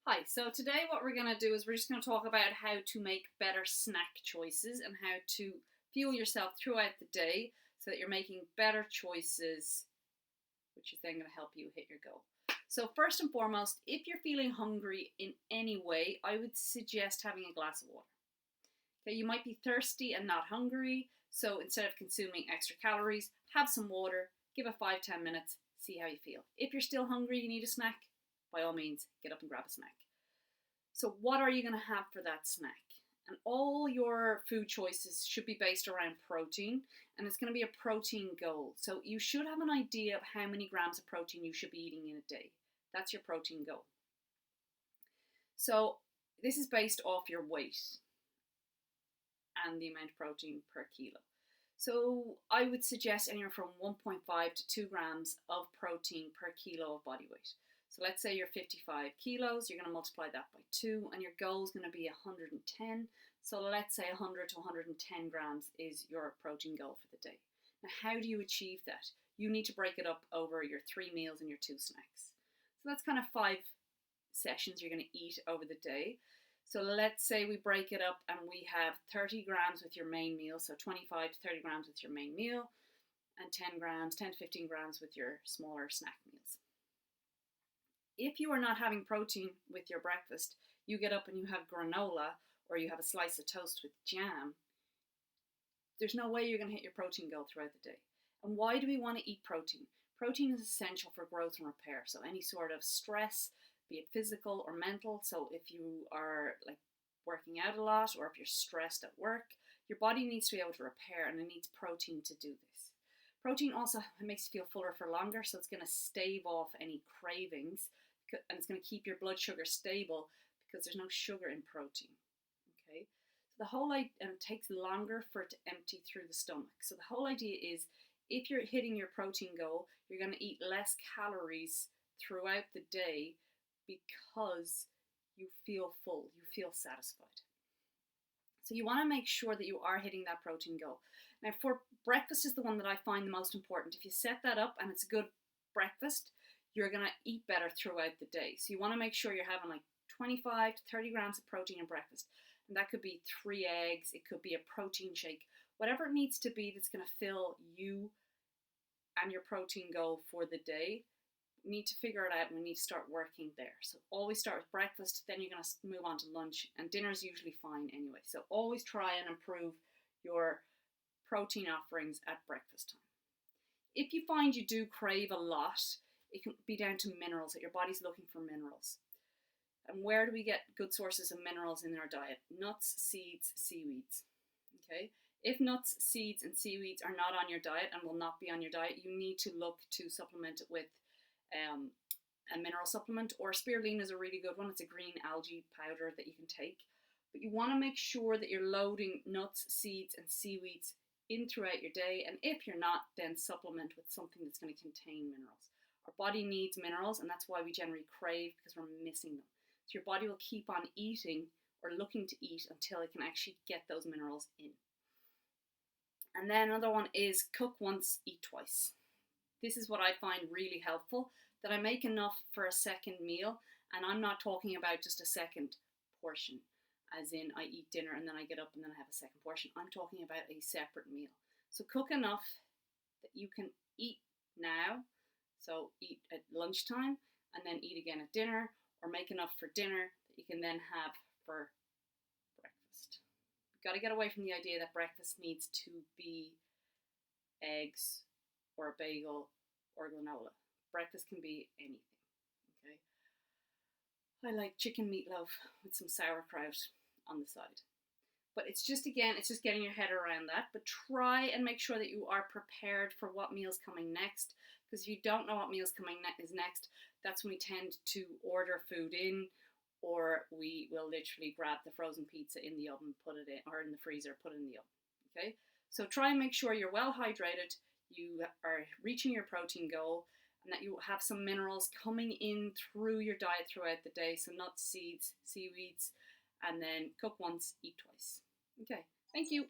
Hi, so today what we're going to do is we're just going to talk about how to make better snack choices and how to fuel yourself throughout the day so that you're making better choices, which is then going to help you hit your goal. So first and foremost, if you're feeling hungry in any way, I would suggest having a glass of water. Okay, you might be thirsty and not hungry, so instead of consuming extra calories, have some water, give it 5-10 minutes, see how you feel. If you're still hungry, you need a snack, by all means, get up and grab a snack. So what are you going to have for that snack? And all your food choices should be based around protein, and it's going to be a protein goal. So you should have an idea of how many grams of protein you should be eating in a day. That's your protein goal. So this is based off your weight and the amount of protein per kilo. So I would suggest anywhere from 1.5 to 2 grams of protein per kilo of body weight. So let's say you're 55 kilos, you're going to multiply that by 2, and your goal is going to be 110. So let's say 100 to 110 grams is your protein goal for the day. Now, how do you achieve that? You need to break it up over your 3 meals and your 2 snacks. So that's kind of 5 sessions you're going to eat over the day. So let's say we break it up and we have 30 grams with your main meal, so 25 to 30 grams with your main meal, and 10 to 15 grams with your smaller snack meals. If you are not having protein with your breakfast, you get up and you have granola or you have a slice of toast with jam, there's no way you're going to hit your protein goal throughout the day. And why do we want to eat protein? Protein is essential for growth and repair. So any sort of stress, be it physical or mental. So if you are like working out a lot or if you're stressed at work, your body needs to be able to repair and it needs protein to do this. Protein also makes you feel fuller for longer, so it's going to stave off any cravings and it's going to keep your blood sugar stable because there's no sugar in protein. Okay, so the whole idea, and it takes longer for it to empty through the stomach. So the whole idea is if you're hitting your protein goal, you're going to eat less calories throughout the day because you feel full, you feel satisfied. So you want to make sure that you are hitting that protein goal. Now for breakfast is the one that I find the most important. If you set that up and it's a good breakfast, you're going to eat better throughout the day. So you want to make sure you're having like 25 to 30 grams of protein in breakfast. And that could be 3 eggs, it could be a protein shake, whatever it needs to be that's going to fill you and your protein goal for the day. We need to figure it out and we need to start working there. So always start with breakfast, then you're going to move on to lunch, and dinner is usually fine anyway. So always try and improve your protein offerings at breakfast time. If you find you do crave a lot, it can be down to minerals, that your body's looking for minerals. And where do we get good sources of minerals in our diet? Nuts, seeds, seaweeds. Okay? If nuts, seeds, and seaweeds are not on your diet and will not be on your diet, you need to look to supplement it with a mineral supplement, or spirulina is a really good one. It's a green algae powder that you can take. But you want to make sure that you're loading nuts, seeds, and seaweeds in throughout your day. And if you're not, then supplement with something that's going to contain minerals. Our body needs minerals, and that's why we generally crave, because we're missing them. So your body will keep on eating or looking to eat until it can actually get those minerals in. And then another one is cook once, eat twice. This is what I find really helpful, that I make enough for a second meal, and I'm not talking about just a second portion, as in I eat dinner and then I get up and then I have a second portion. I'm talking about a separate meal. So cook enough that you can eat now, so eat at lunchtime and then eat again at dinner, or make enough for dinner that you can then have for breakfast. You've got to get away from the idea that breakfast needs to be eggs or a bagel or granola. Breakfast can be anything. Okay, I like chicken meatloaf with some sauerkraut on the side. But it's just getting your head around that. But try and make sure that you are prepared for what meal's coming next. Because if you don't know what meal's coming is next, that's when we tend to order food in, or we will literally grab the frozen pizza in the oven, put it in, or in the freezer, put it in the oven. Okay? So try and make sure you're well hydrated, you are reaching your protein goal, and that you have some minerals coming in through your diet throughout the day. So nuts, seeds, seaweeds, and then cook once, eat twice. Okay, thank you.